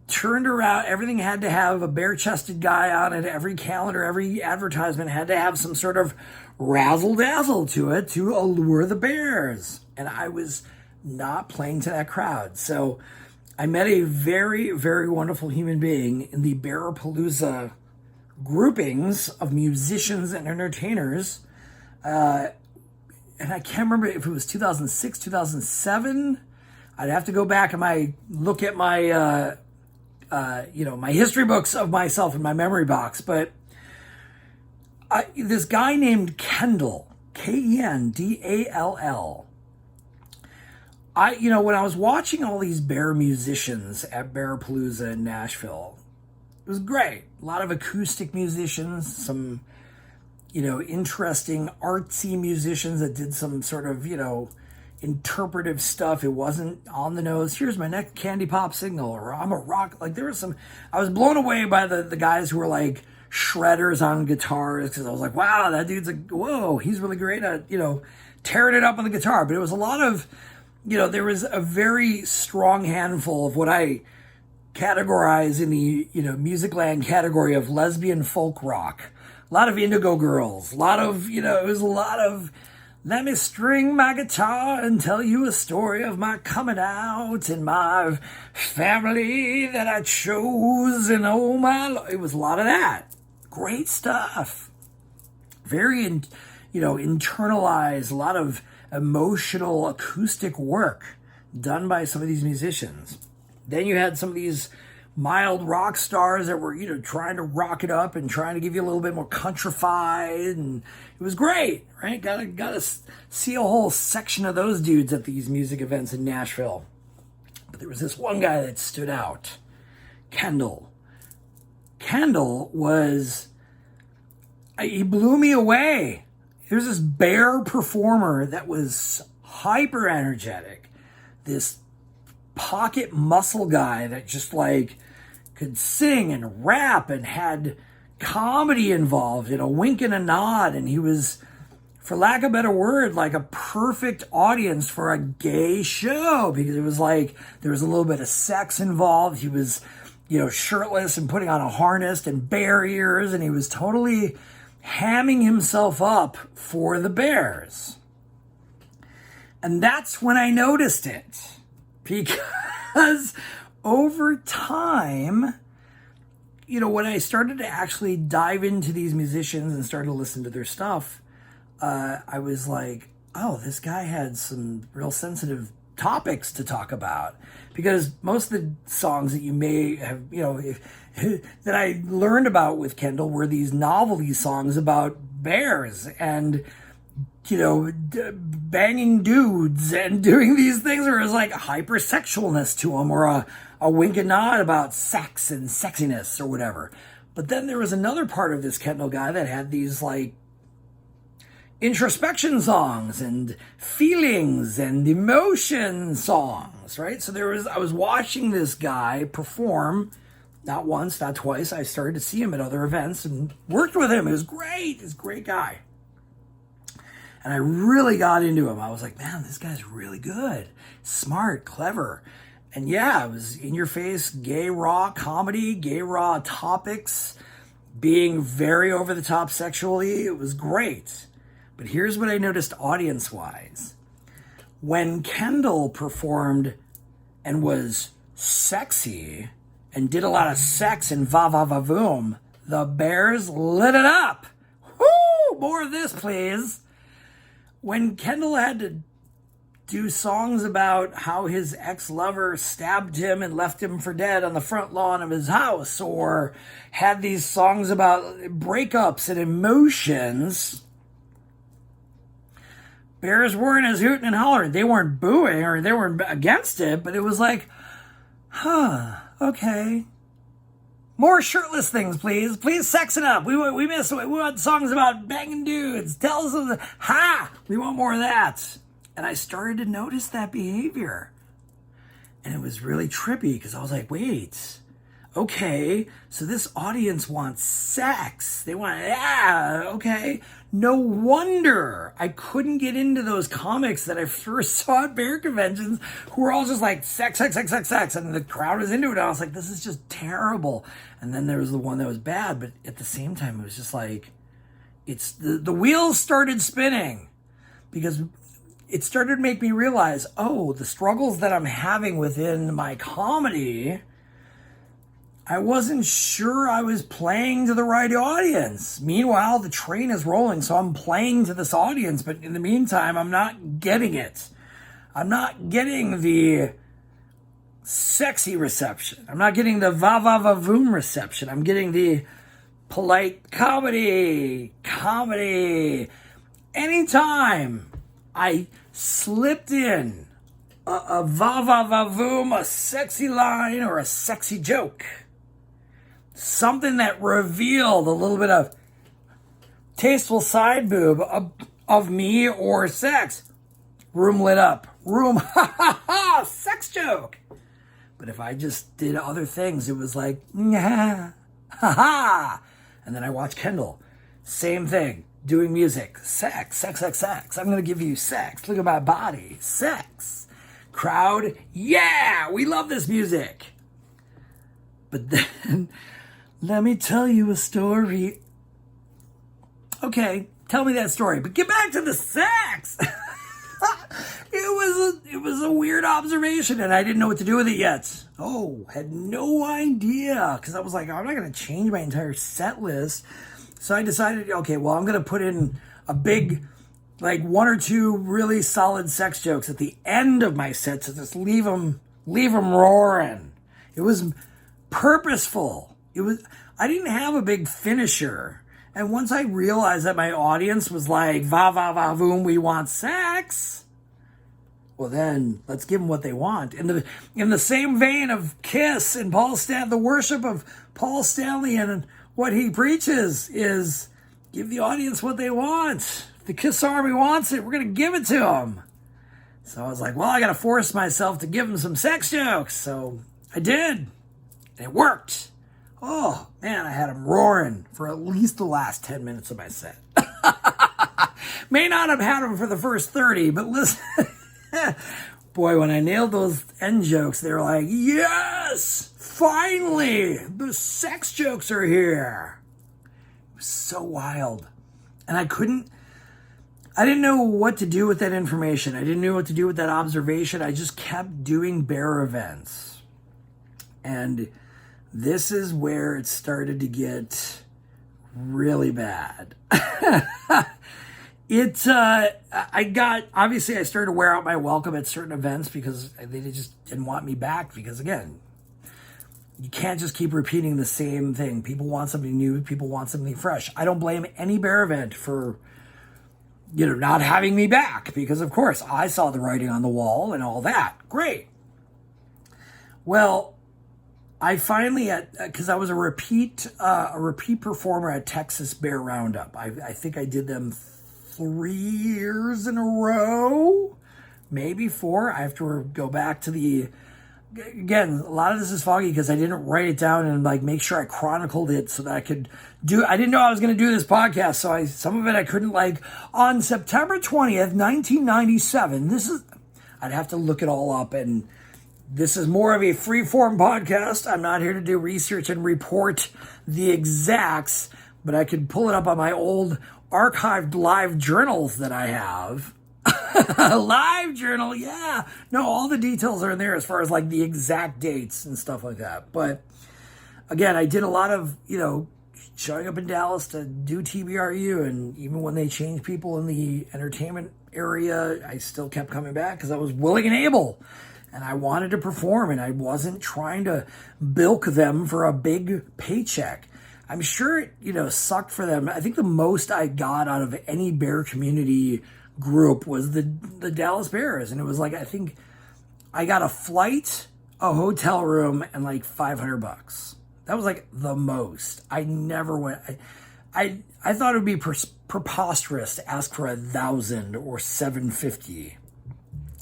turned around. Everything had to have a bare-chested guy on it. Every calendar, every advertisement had to have some sort of razzle-dazzle to it to allure the bears. And I was not playing to that crowd. So I met a very, very wonderful human being in the Bearapalooza groupings of musicians and entertainers. And I can't remember if it was 2006, 2007. I'd have to go back and look at my, my history books of myself in my memory box. But this guy named Kendall, Kendall, when I was watching all these bear musicians at Bearapalooza in Nashville, it was great. A lot of acoustic musicians, some, interesting artsy musicians that did some sort of, interpretive stuff. It wasn't on the nose. Here's my next candy pop signal, or I'm a rock. Like there was I was blown away by the guys who were like shredders on guitars, because I was like, wow, that dude's whoa, he's really great at, tearing it up on the guitar. But it was a lot of, there was a very strong handful of what I categorize in the, Musicland category of lesbian folk rock. A lot of Indigo Girls. A lot of, it was a lot of, let me string my guitar and tell you a story of my coming out and my family that I chose, and it was a lot of that. Great stuff. Very, internalized, a lot of emotional acoustic work done by some of these musicians. Then you had some of these mild rock stars that were, trying to rock it up and trying to give you a little bit more countrified, and it was great, right? Gotta see a whole section of those dudes at these music events in Nashville. But there was this one guy that stood out, Kendall. Kendall he blew me away. There's this bear performer that was hyper energetic, this pocket muscle guy that just could sing and rap and had comedy involved and a wink and a nod. And he was, for lack of a better word, like a perfect audience for a gay show, because it was there was a little bit of sex involved. He was, shirtless and putting on a harness and bear ears, and he was totally hamming himself up for the Bears. And that's when I noticed it. Because over time, when I started to actually dive into these musicians and started to listen to their stuff, I was like, oh, this guy had some real sensitive topics to talk about. Because most of the songs that you may have, that I learned about with Kendall were these novelty songs about bears and, banging dudes and doing these things where it was like hypersexualness to them, or a wink and nod about sex and sexiness or whatever. But then there was another part of this Kendall guy that had these like introspection songs and feelings and emotion songs, right? So I was watching this guy perform, not once, not twice. I started to see him at other events and worked with him. It was great. He's a great guy. And I really got into him. I was like, man, this guy's really good. Smart, clever. And yeah, it was in your face, gay raw comedy, gay raw topics, being very over the top sexually. It was great. But here's what I noticed audience-wise. When Kendall performed and was sexy and did a lot of sex and va-va-va-voom, the Bears lit it up. Woo! More of this, please. When Kendall had to do songs about how his ex-lover stabbed him and left him for dead on the front lawn of his house, or had these songs about breakups and emotions, Bears weren't as hooting and hollering. They weren't booing or they weren't against it, but it was like, okay. More shirtless things, please. Please sex it up. We want songs about banging dudes. Tell us, we want more of that. And I started to notice that behavior. And it was really trippy because I was like, wait, okay, so this audience wants sex. They want, okay. No wonder I couldn't get into those comics that I first saw at bear conventions who were all just like sex, sex, sex, sex, sex. And the crowd was into it. I was like, this is just terrible. And then there was the one that was bad. But at the same time, it was just like, it's the wheels started spinning because it started to make me realize, the struggles that I'm having within my comedy, I wasn't sure I was playing to the right audience. Meanwhile, the train is rolling, so I'm playing to this audience, but in the meantime, I'm not getting it. I'm not getting the sexy reception. I'm not getting the va-va-va-voom reception. I'm getting the polite comedy. Anytime I slipped in a va-va-va-voom, a sexy line, or a sexy joke, something that revealed a little bit of tasteful side boob of me or sex, room lit up. Room, sex joke. But if I just did other things, it was like, and then I watched Kendall, same thing, doing music, sex. I'm going to give you sex. Look at my body, sex. Crowd, yeah, we love this music. But then, let me tell you a story. Okay, tell me that story. But get back to the sex. It was a weird observation, and I didn't know what to do with it yet. Had no idea. Because I was like, I'm not going to change my entire set list. So I decided, okay, well, I'm going to put in a big, like, one or two really solid sex jokes at the end of my set to just leave them roaring. It was purposeful. I didn't have a big finisher. And once I realized that my audience was like, va-va-va-voom, we want sex, well then, let's give them what they want. In the same vein of Kiss and the worship of Paul Stanley and what he preaches is give the audience what they want. If the Kiss Army wants it, we're going to give it to them. So I was like, well, I got to force myself to give them some sex jokes. So I did. And it worked. Oh, man, I had them roaring for at least the last 10 minutes of my set. May not have had them for the first 30, but listen. Boy, when I nailed those end jokes, they were like, yes, finally, the sex jokes are here. It was so wild. And I didn't know what to do with that information. I didn't know what to do with that observation. I just kept doing bear events. And this is where it started to get really bad. Obviously I started to wear out my welcome at certain events because they just didn't want me back because, again, you can't just keep repeating the same thing. People want something new. People want something fresh. I don't blame any bear event for, not having me back because, of course, I saw the writing on the wall and all that. Great. Well, I finally, because I was a repeat performer at Texas Bear Roundup. I think I did them 3 years in a row, maybe 4. I have to go back to again, a lot of this is foggy because I didn't write it down and like make sure I chronicled it so that I could I didn't know I was going to do this podcast. So some of it I couldn't, like on September 20th, 1997, I'd have to look it all up, and this is more of a free-form podcast. I'm not here to do research and report the exacts, but I could pull it up on my old archived live journals that I have. Live journal, yeah. No, all the details are in there as far as like the exact dates and stuff like that. But again, I did a lot of, showing up in Dallas to do TBRU, and even when they changed people in the entertainment area, I still kept coming back because I was willing and able. And I wanted to perform, and I wasn't trying to bilk them for a big paycheck. I'm sure it, sucked for them. I think the most I got out of any bear community group was the Dallas Bears. And it was like, I think I got a flight, a hotel room, and like $500. That was like the most. I never went. I thought it would be preposterous to ask for 1,000 or 750.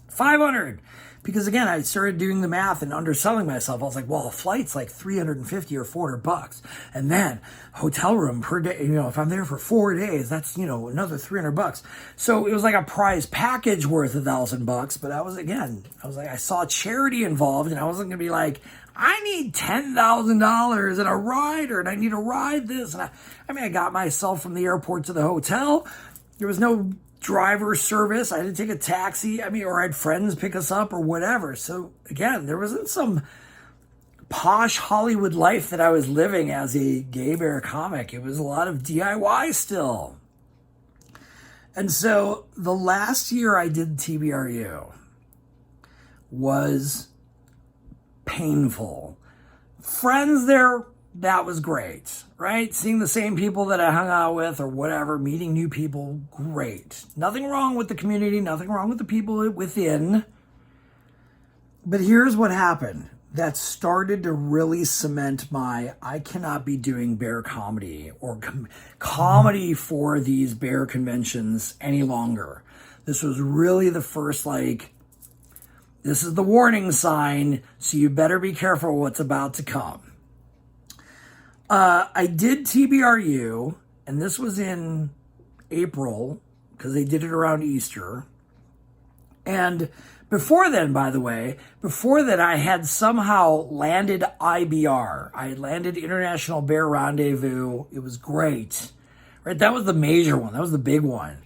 500. Because again, I started doing the math and underselling myself. I was like, well, a flight's like $350 or $400. And then hotel room per day, if I'm there for 4 days, that's, another $300. So it was like a prize package worth $1,000. But I saw charity involved, and I wasn't going to be like, I need $10,000 and a rider, and I need to ride this. And I got myself from the airport to the hotel. There was no driver service. I had to take a taxi. Or I had friends pick us up or whatever. So again, there wasn't some posh Hollywood life that I was living as a gay bear comic. It was a lot of DIY still. And so the last year I did TBRU was painful. Friends there, that was great, right? Seeing the same people that I hung out with or whatever, meeting new people, great. Nothing wrong with the community, nothing wrong with the people within. But here's what happened that started to really cement I cannot be doing bear comedy or comedy for these bear conventions any longer. This was really the first, this is the warning sign, so you better be careful what's about to come. I did TBRU, and this was in April, because they did it around Easter. And before then, by the way, I had somehow landed IBR. I had landed International Bear Rendezvous. It was great. Right? That was the major one. That was the big one.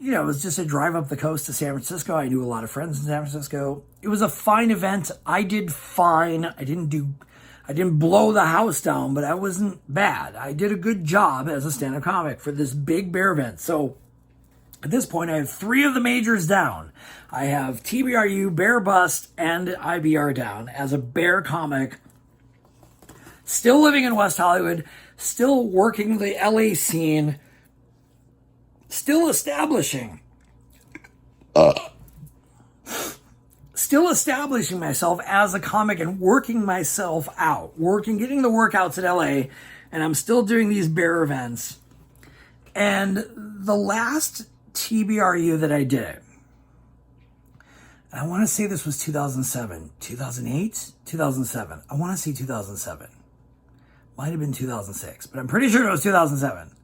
It was just a drive up the coast to San Francisco. I knew a lot of friends in San Francisco. It was a fine event. I did fine. I didn't blow the house down, but I wasn't bad. I did a good job as a stand-up comic for this big bear event. So at this point, I have 3 of the majors down. I have TBRU, Bear Bust, and IBR down as a bear comic. Still living in West Hollywood, still working the LA scene, still establishing myself as a comic and working myself out, getting the workouts in LA, and I'm still doing these bear events. And the last TBRU that I did, and I want to say this was 2007, 2008, 2007. I want to say 2007. Might have been 2006, but I'm pretty sure it was 2007.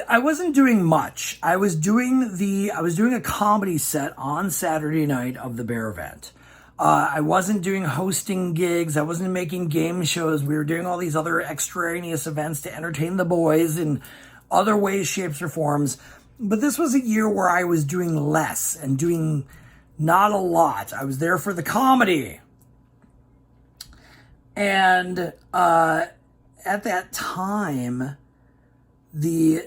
I wasn't doing much. I was doing a comedy set on Saturday night of the bear event. I wasn't doing hosting gigs. I wasn't making game shows. We were doing all these other extraneous events to entertain the boys and other ways, shapes, or forms. But this was a year where I was doing less and doing not a lot. I was there for the comedy. And at that time, to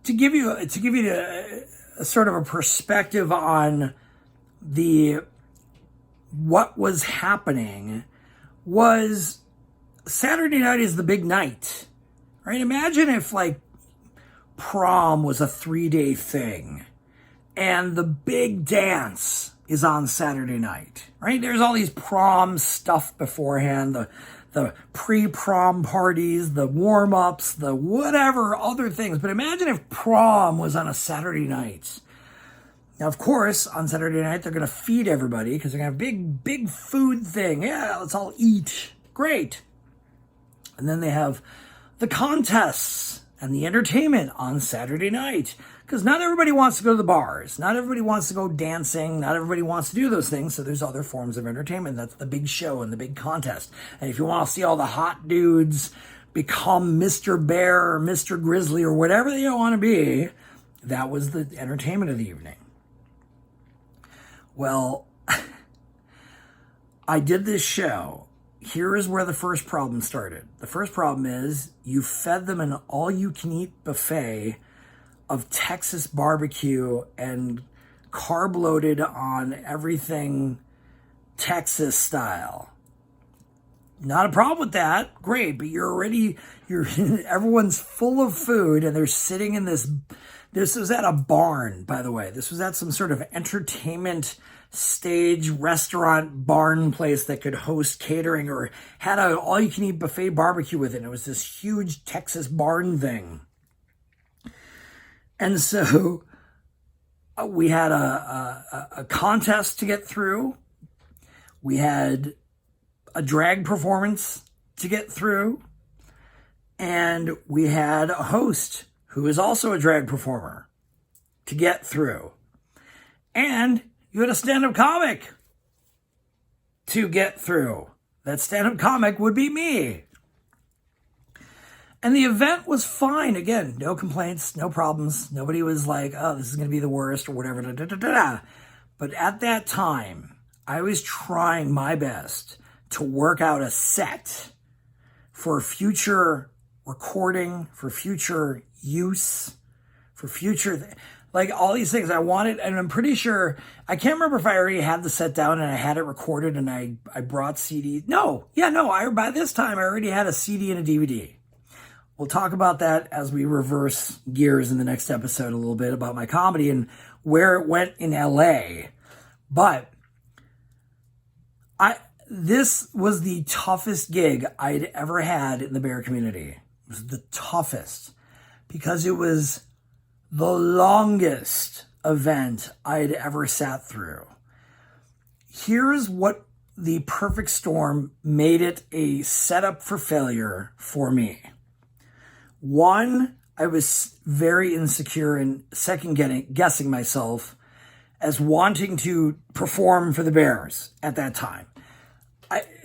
give you a sort of a perspective on what was happening, was Saturday night is the big night, right? Imagine if like prom was a 3-day thing and the big dance is on Saturday night, right? There's all these prom stuff beforehand, the pre-prom parties, the warm-ups, the whatever other things. But imagine if prom was on a Saturday night. Now, of course, on Saturday night, they're going to feed everybody because they're going to have a big food thing. Yeah, let's all eat. Great. And then they have the contests and the entertainment on Saturday night, because not everybody wants to go to the bars. Not everybody wants to go dancing. Not everybody wants to do those things. So there's other forms of entertainment. That's the big show and the big contest. And if you want to see all the hot dudes become Mr. Bear or Mr. Grizzly or whatever they want to be, that was the entertainment of the evening. Well, I did this show. Here is where the first problem started. The first problem is you fed them an all-you-can-eat buffet of Texas barbecue and carb-loaded on everything Texas style. Not a problem with that. Great, but everyone's full of food and they're sitting in this was at a barn, by the way. This was at some sort of entertainment stage restaurant barn place that could host catering or had an all-you-can-eat buffet barbecue with it. It was this huge Texas barn thing. And so we had a contest to get through. We had a drag performance to get through. And we had a host who is also a drag performer to get through. And you had a stand-up comic to get through. That stand-up comic would be me. And the event was fine. Again, no complaints, no problems. Nobody was like, oh, this is going to be the worst or whatever. Da, da, da, da. But at that time, I was trying my best to work out a set for future recording, for future use, for future, like all these things I wanted. And I'm pretty sure, I can't remember if I already had the set down and I had it recorded and I brought CDs. By this time I already had a CD and a DVD. We'll talk about that as we reverse gears in the next episode a little bit about my comedy and where it went in LA. But this was the toughest gig I'd ever had in the bear community. It was the toughest because it was the longest event I'd ever sat through. Here's what the perfect storm made it a setup for failure for me. One, I was very insecure and second-guessing myself as wanting to perform for the Bears at that time.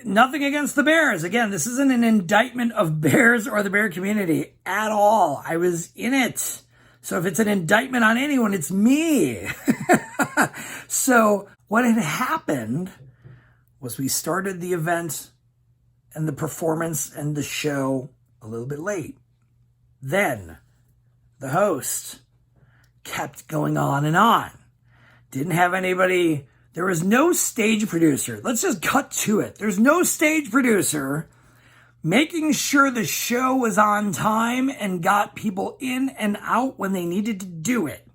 Nothing against the Bears. Again, this isn't an indictment of Bears or the bear community at all. I was in it. So if it's an indictment on anyone, it's me. So what had happened was we started the event and the performance and the show a little bit late. Then the host kept going on and on. Didn't have anybody. There was no stage producer. Let's just cut to it. There's no stage producer making sure the show was on time and got people in and out when they needed to do it.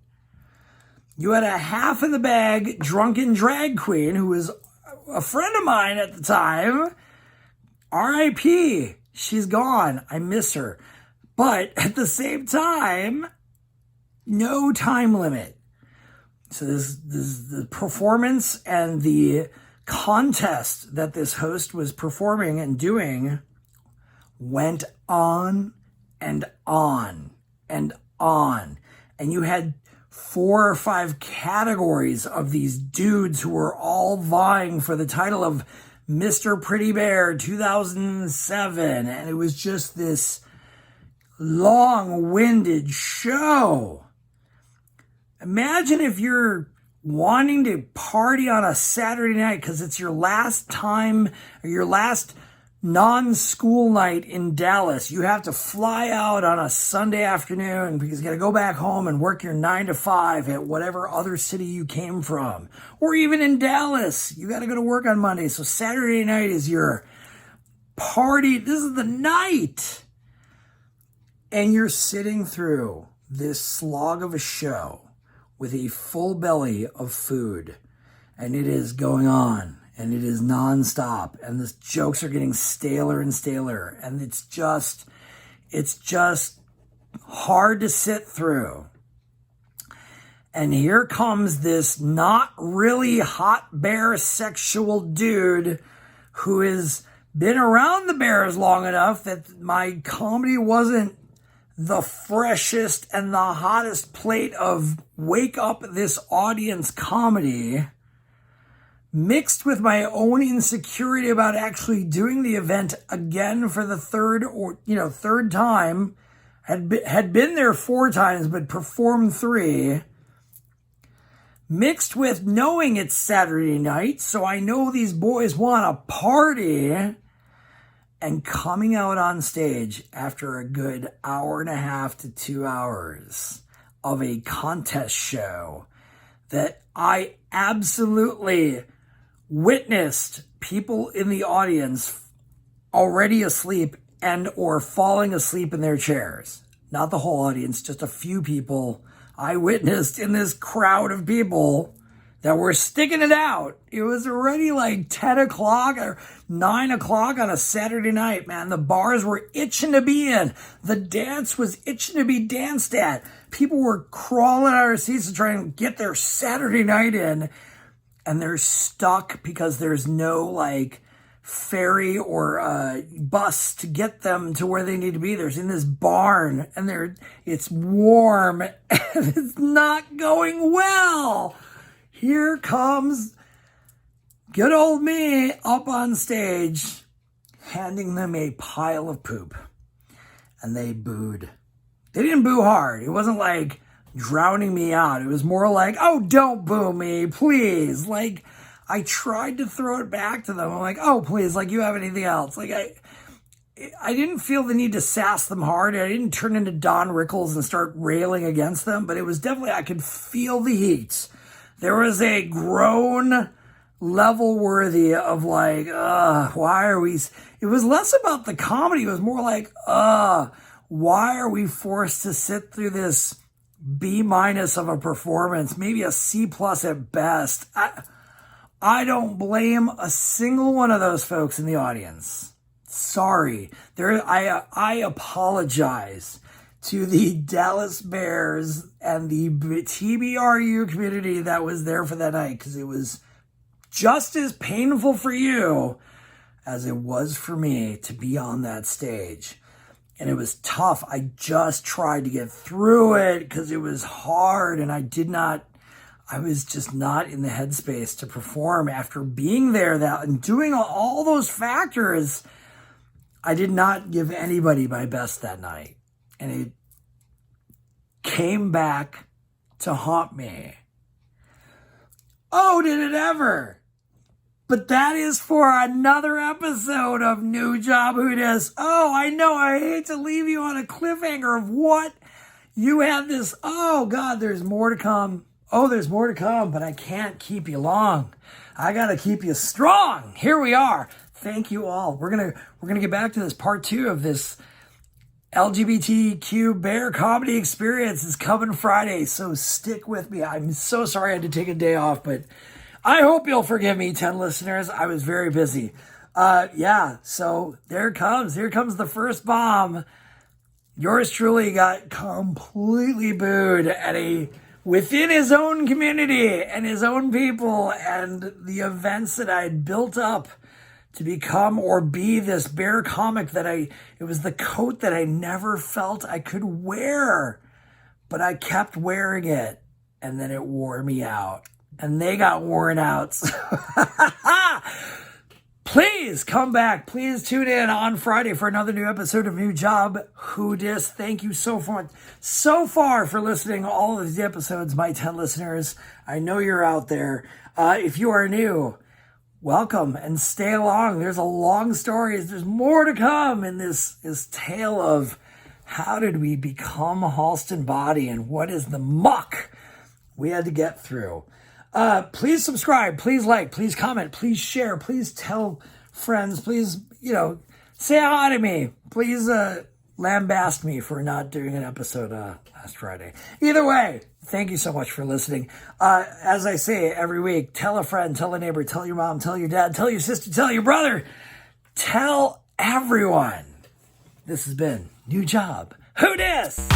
You had a half in the bag drunken drag queen who was a friend of mine at the time. R.I.P. She's gone. I miss her. But at the same time, no time limit. So this the performance and the contest that this host was performing and doing went on and on and on. And you had 4 or 5 categories of these dudes who were all vying for the title of Mr. Pretty Bear 2007. And it was just this long-winded show. Imagine if you're wanting to party on a Saturday night because it's your last time or your last non-school night in Dallas. You have to fly out on a Sunday afternoon because you got to go back home and work your 9 to 5 at whatever other city you came from. Or even in Dallas, you got to go to work on Monday. So Saturday night is your party. This is the night. And you're sitting through this slog of a show with a full belly of food. And it is going on. And it is nonstop. And the jokes are getting staler and staler. And it's just hard to sit through. And here comes this not really hot bear sexual dude who has been around the Bears long enough that my comedy wasn't the freshest and the hottest plate of wake up this audience comedy, mixed with my own insecurity about actually doing the event again for the third time. Had been there 4 times, but performed 3. Mixed with knowing it's Saturday night, so I know these boys want to party. And coming out on stage after a good 1.5 to 2 hours of a contest show that I absolutely witnessed people in the audience already asleep and or falling asleep in their chairs. Not the whole audience, just a few people I witnessed in this crowd of people that were sticking it out. It was already like 10 o'clock or 9 o'clock on a Saturday night, man. The bars were itching to be in. The dance was itching to be danced at. People were crawling out of their seats to try and get their Saturday night in. And they're stuck because there's no like ferry or bus to get them to where they need to be. They're in this barn and it's warm and it's not going well. Here comes good old me up on stage, handing them a pile of poop. And they booed. They didn't boo hard. It wasn't like drowning me out. It was more like, oh, don't boo me, please. Like, I tried to throw it back to them. I'm like, oh, please, like, you have anything else? Like, I didn't feel the need to sass them hard. I didn't turn into Don Rickles and start railing against them. But it was definitely, I could feel the heat. There was a groan level worthy of like, why are we... It was less about the comedy. It was more like, why are we forced to sit through this B- of a performance? Maybe a C+ at best. I don't blame a single one of those folks in the audience. Sorry. I apologize to the Dallas Bears and the TBRU community that was there for that night, because it was just as painful for you as it was for me to be on that stage. And it was tough. I just tried to get through it because it was hard, and I was just not in the headspace to perform after being there and doing all those factors. I did not give anybody my best that night. And it came back to haunt me. Oh, did it ever? But that is for another episode of New Job Who Dis. Oh, I know, I hate to leave you on a cliffhanger of what you had this. Oh, God, there's more to come. Oh, there's more to come, but I can't keep you long. I got to keep you strong. Here we are. Thank you all. We're gonna get back to this part 2 of this LGBTQ bear comedy experience. Is coming Friday, so stick with me. I'm so sorry I had to take a day off, but I hope you'll forgive me, 10 listeners. I was very busy. So here comes the first bomb. Yours truly got completely booed within his own community and his own people and the events that I had built up to become or be this bear comic it was the coat that I never felt I could wear, but I kept wearing it, and then it wore me out, and they got worn out. Please come back. Please tune in on Friday for another new episode of New Job Who Dis. Thank you so far for listening to all of these episodes, my 10 listeners. I know you're out there. If you are new, welcome and stay along. There's a long story. There's more to come in this tale of how did we become Halston Boddy and what is the muck we had to get through. Please subscribe, please like, please comment, please share, please tell friends, please, say hi to me. Please lambast me for not doing an episode last Friday. Either way, thank you so much for listening. As I say every week, tell a friend, tell a neighbor, tell your mom, tell your dad, tell your sister, tell your brother, tell everyone. This has been New Job Who Dis?